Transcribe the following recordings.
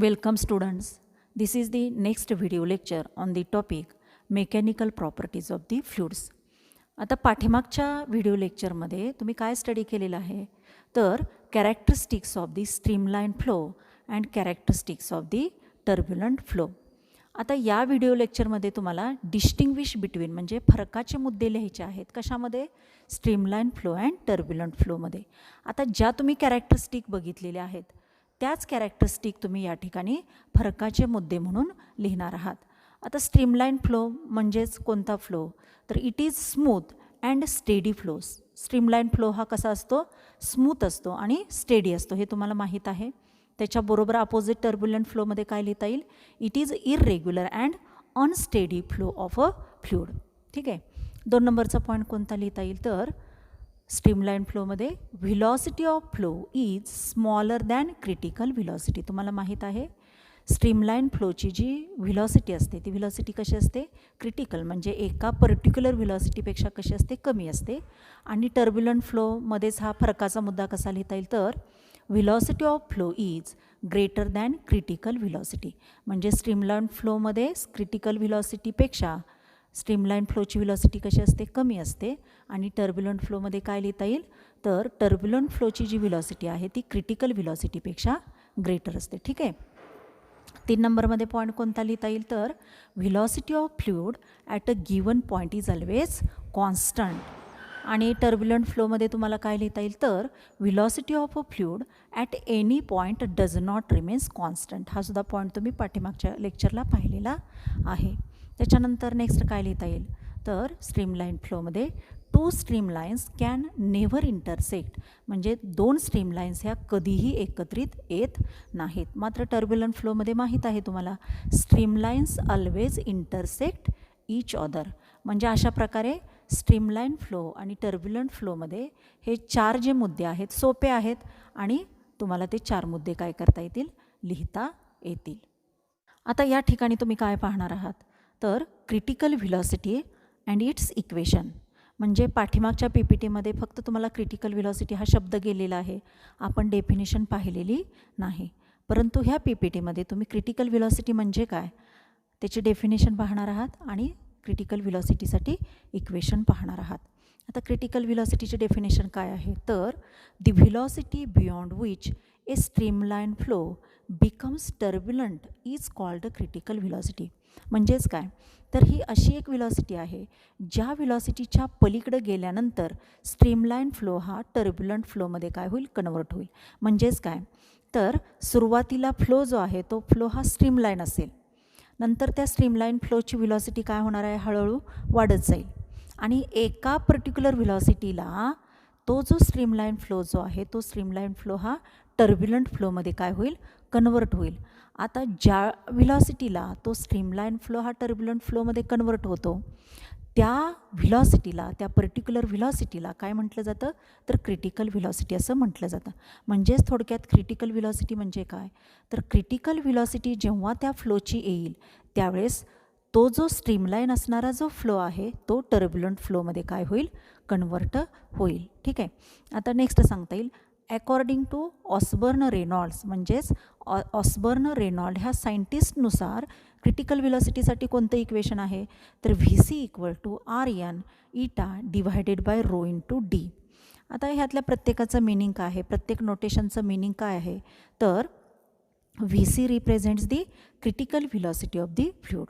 Welcome students. This is the next video lecture on the topic Mechanical Properties of the Fluids. आता पाठीमागच्या video लेक्चरमध्ये तुम्ही काय study केलेलं आहे तर characteristics of the streamline flow and characteristics of the turbulent flow. आता या व्हिडिओ लेक्चरमध्ये तुम्हाला डिस्टिंग्विश बिटवीन म्हणजे फरकाचे मुद्दे लिहायचे आहेत. कशामध्ये? स्ट्रीमलाइन फ्लो अँड टर्ब्युलंट फ्लोमध्ये. आता ज्या तुम्ही कॅरेक्टरिस्टिक बघितलेल्या आहेत त्याच कॅरेक्टरिस्टिक तुम्ही या ठिकाणी फरकाचे मुद्दे म्हणून लिहिणार आहात. आता स्ट्रीमलाइन फ्लो म्हणजेच कोणता फ्लो तर it is smooth and steady flow. Streamline flow हा कसा असतो? स्मूथ असतो आणि स्टेडी असतो, हे तुम्हाला माहीत आहे. त्याच्याबरोबर अपोजिट टर्ब्युलंट फ्लोमध्ये काय लिहिता येईल? It is irregular and unsteady flow of a fluid. ठीक आहे. 2 नंबरचा पॉईंट कोणता लिहिता येईल तर स्ट्रीमलाइन फ्लोमध्ये velocity of flow is smaller than critical velocity. तुम्हाला माहीत आहे स्ट्रीमलाइन फ्लोची जी व्हिलॉसिटी असते ती व्हिलॉसिटी कशी असते? क्रिटिकल म्हणजे एका पर्टिक्युलर व्हिलॉसिटीपेक्षा कशी असते? कमी असते. आणि टर्ब्युलंट फ्लोमध्येच हा फरकाचा मुद्दा कसा लिहिता येईल तर velocity of flow is greater than critical velocity. म्हणजे स्ट्रीमलाइन फ्लोमध्ये क्रिटिकल व्हिलॉसिटीपेक्षा स्ट्रीमलाइन फ्लोची व्हिलॉसिटी कशी असते? कमी असते. आणि टर्ब्युलंट फ्लोमध्ये काय लिहिता येईल तर टर्ब्युलंट फ्लोची जी व्हिलॉसिटी आहे ती क्रिटिकल व्हिलॉसिटीपेक्षा ग्रेटर असते. ठीक आहे. 3 नंबरमध्ये पॉईंट कोणता लिहिता येईल तर velocity of fluid at a given point is always constant. आणि टर्ब्युलंट फ्लोमध्ये तुम्हाला काय लिहिता येईल तर velocity of a fluid at any point does not remains constant. हा सुद्धा पॉईंट तुम्ही पाठीमागच्या लेक्चरला पाहिलेला आहे. त्याच्यानंतर नेक्स्ट काय लिहिता येईल तर स्ट्रीमलाइन फ्लोमध्ये 2 स्ट्रीमलाइन्स कॅन नेव्हर इंटरसेक्ट. म्हणजे 2 स्ट्रीमलाइन्स ह्या कधीही एकत्रित येत नाहीत. मात्र टर्ब्युलंट फ्लोमध्ये माहीत आहे तुम्हाला स्ट्रीमलाइन्स ऑलवेज इंटरसेक्ट ईच अदर. म्हणजे अशा प्रकारे स्ट्रीमलाइन फ्लो आणि टर्ब्युलंट फ्लोमध्ये हे 4 जे मुद्दे आहेत सोपे आहेत आणि तुम्हाला ते 4 मुद्दे काय करता येतील? लिहिता येतील. आता या ठिकाणी तुम्ही काय पाहणार आहात तर critical velocity and it's equation. म्हणजे पाठीमागच्या PPTमध्ये फक्त तुम्हाला क्रिटिकल व्हिलॉसिटी हा शब्द गेलेला आहे, आपण डेफिनेशन पाहिलेली नाही. परंतु ह्या PPTमध्ये तुम्ही क्रिटिकल व्हिलॉसिटी म्हणजे काय त्याची डेफिनेशन पाहणार आहात आणि क्रिटिकल व्हिलॉसिटीसाठी इक्वेशन पाहणार आहात. आता क्रिटिकल व्हिलॉसिटीचे डेफिनेशन काय आहे तर the velocity beyond which A streamline flow becomes turbulent is called critical velocity. म्हणजेच काय तर ही अशी एक व्हिलॉसिटी आहे ज्या व्हिलॉसिटीच्या पलीकडे गेल्यानंतर स्ट्रीमलाइन फ्लो हा टर्ब्युलंट फ्लोमध्ये काय होईल? कन्वर्ट होईल. म्हणजेच काय तर सुरुवातीला फ्लो जो आहे तो फ्लो हा स्ट्रीमलाइन असेल, नंतर त्या स्ट्रीमलाइन फ्लोची व्हिलॉसिटी काय होणार आहे? हळूहळू वाढत जाईल. आणि एका पर्टिक्युलर व्हिलॉसिटीला तो जो स्ट्रीमलाइन फ्लो जो आहे तो स्ट्रीमलाइन फ्लो हा टर्ब्युलंट फ्लोमध्ये काय होईल? कन्वर्ट होईल. आता ज्या व्हिलॉसिटीला तो स्ट्रीमलाइन फ्लो हा टर्ब्युलंट फ्लोमध्ये कन्वर्ट होतो त्या व्हिलॉसिटीला त्या पर्टिक्युलर व्हिलॉसिटीला काय म्हटलं जातं तर क्रिटिकल व्हिलॉसिटी असं म्हटलं जातं. म्हणजेच थोडक्यात क्रिटिकल व्हिलॉसिटी म्हणजे काय तर क्रिटिकल व्हिलॉसिटी जेव्हा त्या फ्लोची येईल त्यावेळेस तो जो स्ट्रीमलाइन असणारा जो फ्लो आहे तो टर्ब्युलंट फ्लोमध्ये काय होईल? कन्वर्ट होईल. ठीक आहे. आता नेक्स्ट सांगता येईल अकॉर्डिंग टू ऑसबर्न रेनॉल्ड्स. म्हणजेच ऑसबर्न रेनॉल्ड ह्या सायंटिस्टनुसार क्रिटिकल व्हिलॉसिटीसाठी कोणतं इक्वेशन आहे तर VC = RN eta divided by rho into D. आता ह्यातल्या प्रत्येकाचं मिनिंग काय आहे, प्रत्येक नोटेशनचं मिनिंग काय आहे तर VC represents the critical velocity of the fluid.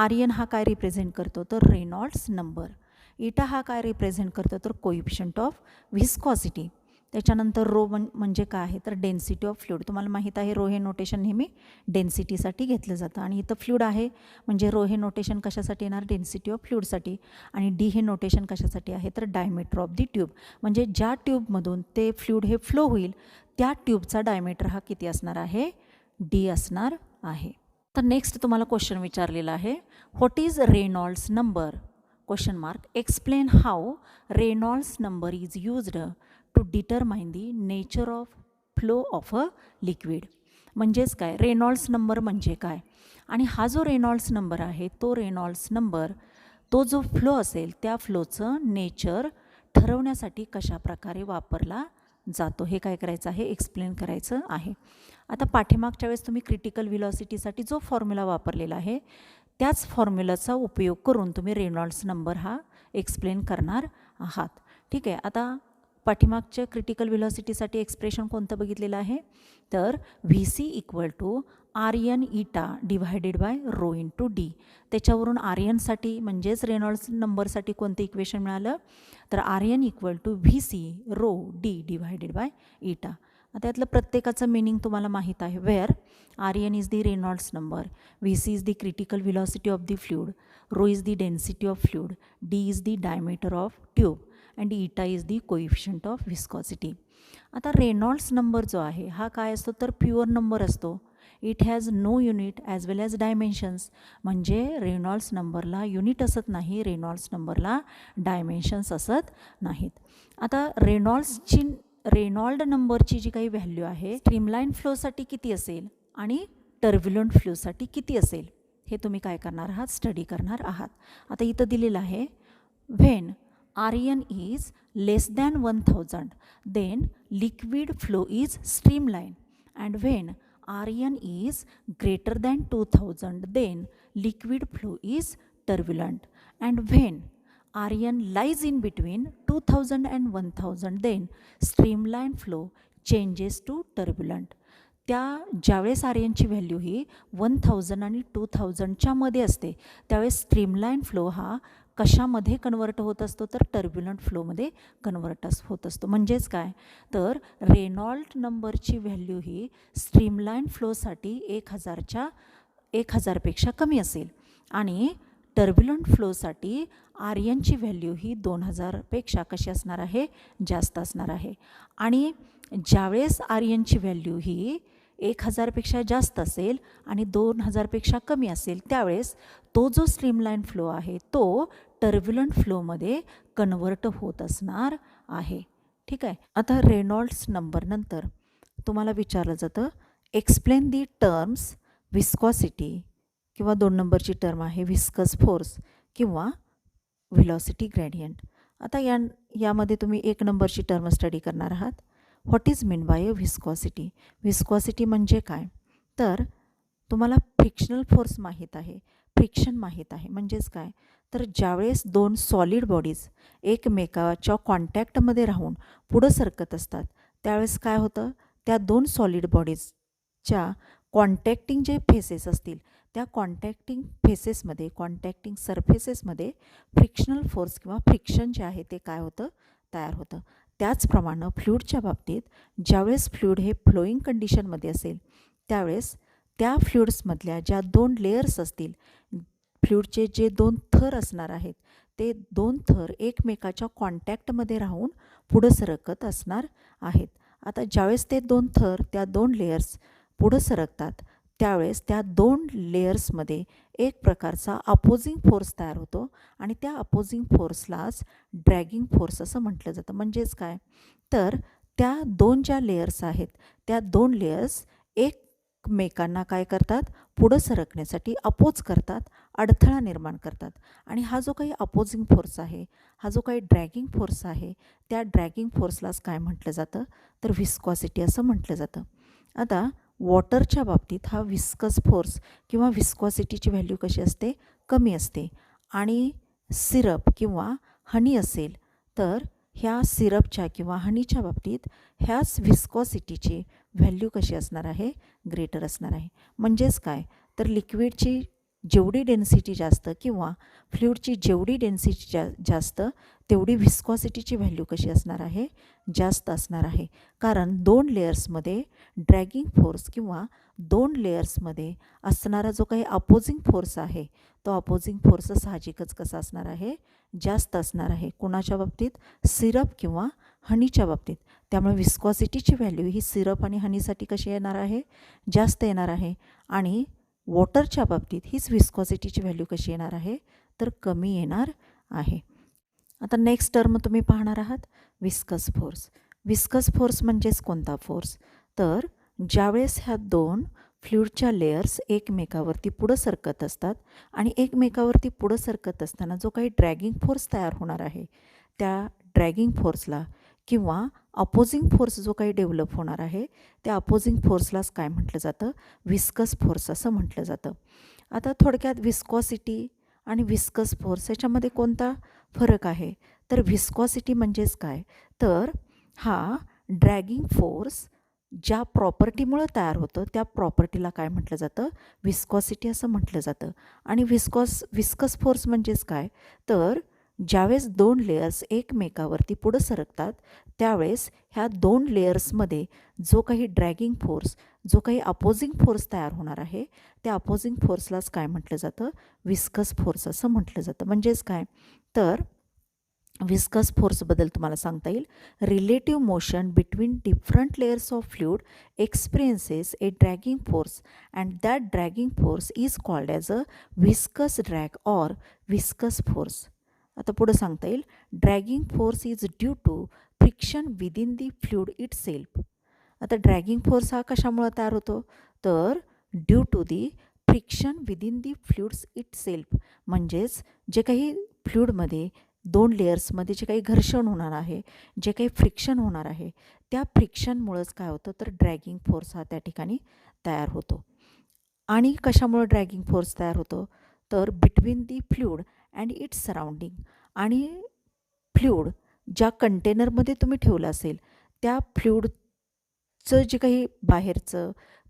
RN हा काय रिप्रेझेंट करतो तर रेनॉल्ड्स नंबर. इटा हा काय रिप्रेझेंट करतो तर कोइफिशियंट ऑफ व्हिस्कॉसिटी. त्याच्यानंतर रो म्हणजे काय आहे तर डेन्सिटी ऑफ फ्लुइड. तुम्हाला माहीत आहे रो हे नोटेशन नेहमी डेन्सिटीसाठी घेतलं जातं आणि इथं फ्लुइड आहे म्हणजे रो हे नोटेशन कशासाठी येणार? डेन्सिटी ऑफ फ्लुइडसाठी. आणि D हे नोटेशन कशासाठी आहे तर डायमीटर ऑफ दी ट्यूब. म्हणजे ज्या ट्यूबमधून ते फ्लुइड हे फ्लो होईल त्या ट्यूबचा डायमीटर हा किती असणार आहे? D असणार आहे. तर नेक्स्ट तुम्हाला क्वेश्चन विचारलेला आहे what is Reynolds number? Question mark. Explain how Reynolds number is used to determine the nature of flow of a liquid. म्हणजेच काय रेनॉल्ड्स नंबर म्हणजे काय आणि हा जो रेनॉल्ड्स नंबर आहे तो रेनॉल्ड्स नंबर तो जो फ्लो असेल त्या फ्लोचं नेचर ठरवण्यासाठी कशा प्रकारे वापरला जातो. हे काय करायचं आहे, एक्सप्लेन करायचं आहे. आता पाठीमागच्या वेळेस तुम्ही क्रिटिकल व्हेलॉसिटीसाठी जो फॉर्म्युला वापरलेला आहे त्याच फॉर्म्युलाचा उपयोग करून तुम्ही रेनॉल्ड्स नंबर हा एक्सप्लेन करणार आहात. ठीक आहे. आता पाठीमागच्या क्रिटिकल व्हेलॉसिटीसाठी एक्सप्रेशन कोणतं बघितलेलं आहे, तर VC = RN eta divided by rho into D. त्याच्यावरून RN म्हणजेच रेनॉल्ड्स नंबरसाठी कोणतं इक्वेशन मिळालं, तर RN = VC rho D divided by eta. आता यातलं प्रत्येकाचं मिनिंग तुम्हाला माहीत आहे. Where RN is the Reynolds number, VC is the critical velocity of the fluid, rho is the density of fluid, D is the diameter of tube and eta is the coefficient of viscosity. आता Reynolds number जो आहे हा काय असतो, तर pure number असतो. It has no unit as well as dimensions. म्हणजे Reynolds नंबरला युनिट असत नाही, रेनॉल्ड्स नंबरला डायमेन्शन्स असत नाहीत. आता रेनॉल्ड नंबरची जी काही व्हॅल्यू आहे स्ट्रीमलाईन फ्लोसाठी किती असेल आणि टर्ब्युलंट फ्लोसाठी किती असेल हे तुम्ही काय करणार आहात, स्टडी करणार आहात. आता इथं दिलेलं आहे, when RN is less than 1000 then liquid flow is streamline, and when RN is greater than 2000 then liquid flow is turbulent, and when RN lies in between 2000 and 1000 then streamline flow changes to turbulent. ज्यावेळेस RNची value ही 1000 आणि 2000च्या मध्ये असते त्यावेळेस streamline flow हा कशामध्ये convert होत असतो, तर टर्ब्युलंट फ्लोमध्ये कन्वर्ट होत असतो. म्हणजेच काय, तर रेनॉल्ड नंबरची व्हॅल्यू ही स्ट्रीमलाईन फ्लोसाठी 1000पेक्षा कमी असेल आणि टर्ब्युलंट फ्लोसाठी RNची व्हॅल्यू ही 2000पेक्षा कशी असणार आहे, जास्त असणार आहे. आणि ज्यावेळेस RNची व्हॅल्यू ही 1000पेक्षा जास्त असेल आणि 2000पेक्षा कमी असेल त्यावेळेस तो जो स्ट्रीमलाईन फ्लो आहे तो टर्ब्युलंट फ्लोमध्ये कन्वर्ट होत असणार आहे. ठीक आहे. आता रेनॉल्ड्स नंबर नंतर तुम्हाला विचारलं जातं, एक्सप्लेन दी टर्म्स विस्कॉसिटी, किंवा 2 नंबरची टर्म आहे विस्कस फोर्स किंवा व्हेलॉसिटी ग्रेडियंट. आता यामध्ये तुम्ही 1 नंबरची टर्म स्टडी करणार आहात. What is mean by viscosity. Viscosity म्हणजे काय, तर तुम्हाला फ्रिक्शनल फोर्स माहीत आहे, फ्रिक्शन माहीत आहे. म्हणजेच काय, तर ज्यावेळेस 2 सॉलिड बॉडीज एकमेकाच्या कॉन्टॅक्टमध्ये राहून पुढं सरकत असतात त्यावेळेस काय होतं, त्या 2 सॉलिड बॉडीजच्या कॉन्टॅक्टिंग जे फेसेस असतील त्या कॉन्टॅक्टिंग सरफेसेसमध्ये फ्रिक्शनल फोर्स किंवा फ्रिक्शन जे आहे ते काय होतं, तयार होतं. त्याचप्रमाणे फ्लूइडच्या बाबतीत ज्यावेळेस फ्लूइड हे फ्लोईंग कंडिशनमध्ये असेल त्यावेळेस त्या फ्लुइड्समधल्या ज्या 2 लेयर्स असतील, फ्लूइडचे जे 2 थर असणार आहेत ते 2 थर एकमेकाच्या कॉन्टॅक्टमध्ये राहून पुढं सरकत असणार आहेत. आता ज्यावेळेस ते 2 थर, त्या 2 लेयर्स पुढं सरकतात त्यावेळेस त्या 2 लेयर्समध्ये एक प्रकारचा अपोजिंग फोर्स तयार होतो आणि त्या अपोजिंग फोर्सलाच ड्रॅगिंग फोर्स असं म्हटलं जातं. म्हणजेच काय, तर त्या 2 ज्या लेयर्स आहेत त्या 2 लेयर्स एकमेकांना काय करतात, पुढं सरकण्यासाठी अपोज करतात, अडथळा निर्माण करतात. आणि हा जो काही अपोजिंग फोर्स आहे, हा जो काही ड्रॅगिंग फोर्स आहे, त्या ड्रॅगिंग फोर्सलाच काय म्हटलं जातं, तर विस्कॉसिटी असं म्हटलं जातं. आता वॉटरच्या बाबतीत हा विस्कस फोर्स किंवा विस्कॉसिटीची व्हॅल्यू कशी असते, कमी असते. आणि सिरप किंवा हनी असेल तर ह्या सिरपच्या किंवा हनीच्या बाबतीत ह्याच विस्कॉसिटीची व्हॅल्यू कशी असणार आहे, ग्रेटर असणार आहे. म्हणजेच काय, तर लिक्विडची जेवढी डेन्सिटी जास्त किंवा फ्लुइडची जेवढी डेन्सिटी जास्त तेवढी विस्कॉसिटीची व्हॅल्यू कशी असणार आहे, जास्त असणार आहे. कारण 2 लेयर्समध्ये ड्रॅगिंग फोर्स किंवा 2 लेयर्समध्ये असणारा जो काही अपोजिंग फोर्स आहे तो अपोजिंग फोर्स साहजिकच कसा असणार आहे, जास्त असणार आहे. कोणाच्या बाबतीत, सिरप किंवा हनीच्या बाबतीत. त्यामुळे विस्कॉसिटीची व्हॅल्यू ही सिरप आणि हनीसाठी कशी येणार आहे, जास्त येणार आहे. आणि वॉटरच्या बाबतीत हीच विस्कॉसिटीची व्हॅल्यू कशी येणार आहे, तर कमी येणार आहे. आता नेक्स्ट टर्म तुम्ही पाहणार आहात, विस्कस फोर्स. विस्कस फोर्स म्हणजेच कोणता फोर्स, तर ज्यावेळेस ह्या 2 फ्लुइडच्या लेयर्स एकमेकावरती पुढं सरकत असतात आणि एकमेकावरती पुढं सरकत असताना जो काही ड्रॅगिंग फोर्स तयार होणार आहे त्या ड्रॅगिंग फोर्सला किंवा अपोजिंग फोर्स जो काही डेव्हलप होणार आहे त्या अपोजिंग फोर्सलाच काय म्हटलं जातं, विस्कस फोर्स असं म्हटलं जातं. आता थोडक्यात विस्कॉसिटी आणि विस्कस फोर्स याच्यामध्ये कोणता फरक आहे, तर विस्कॉसिटी म्हणजेच काय, तर हा ड्रॅगिंग फोर्स ज्या प्रॉपर्टीमुळं तयार होतं त्या प्रॉपर्टीला काय म्हटलं जातं, विस्कॉसिटी असं म्हटलं जातं. आणि विस्कस फोर्स म्हणजेच काय, तर ज्यावेळेस दोन लेयर्स एकमेकावरती पुढं सरकतात त्यावेळेस ह्या दोन लेयर्समध्ये जो काही ड्रॅगिंग फोर्स, जो काही अपोजिंग फोर्स तयार होणार आहे त्या अपोजिंग फोर्सलाच काय म्हटलं जातं, विस्कस फोर्स असं म्हटलं जातं. म्हणजेच काय, तर विस्कस फोर्सबद्दल तुम्हाला सांगता येईल, relative motion between different layers of fluid experiences a dragging force and that dragging force is called as a viscous drag or viscous force. आता पुढं सांगता येईल, dragging force is due to friction within the fluid itself. आता dragging force हा कशामुळे तयार होतो, तर due to the friction within the fluids itself. म्हणजेच जे काही फ्लुइडमध्ये दोन लेयर्समध्ये जे काही घर्षण होणार आहे, जे काही फ्रिक्शन होणार आहे त्या फ्रिक्शनमुळंच काय होतं, तर ड्रॅगिंग फोर्स हा त्या ठिकाणी तयार होतो. आणि कशामुळं ड्रॅगिंग फोर्स तयार होतो, तर between the fluid and its surrounding. आणि फ्लुइड ज्या कंटेनरमध्ये तुम्ही ठेवलं असेल त्या फ्लुइडचं जे काही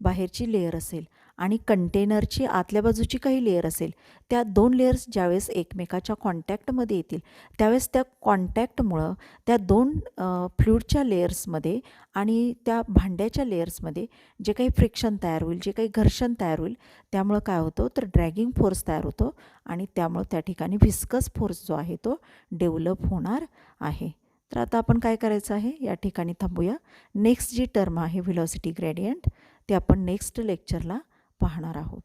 बाहेरची लेयर असेल आणि कंटेनरची आतल्या बाजूची काही लेयर असेल, त्या दोन लेयर्स ज्यावेळेस एकमेकाच्या कॉन्टॅक्टमध्ये येतील त्यावेळेस त्या कॉन्टॅक्टमुळं त्या दोन फ्लुइडच्या लेयर्समध्ये आणि त्या भांड्याच्या लेयर्समध्ये जे काही फ्रिक्शन तयार होईल, जे काही घर्षण तयार होईल त्यामुळं काय होतं, तर ड्रॅगिंग फोर्स तयार होतो आणि त्यामुळं त्या ठिकाणी विस्कस फोर्स जो आहे तो डेव्हलप होणार आहे. तर आता आपण काय करायचं आहे, या ठिकाणी थांबूया. नेक्स्ट जी टर्म आहे व्हेलॉसिटी ग्रेडियंट ते आपण नेक्स्ट लेक्चरला पाहणार आहोत.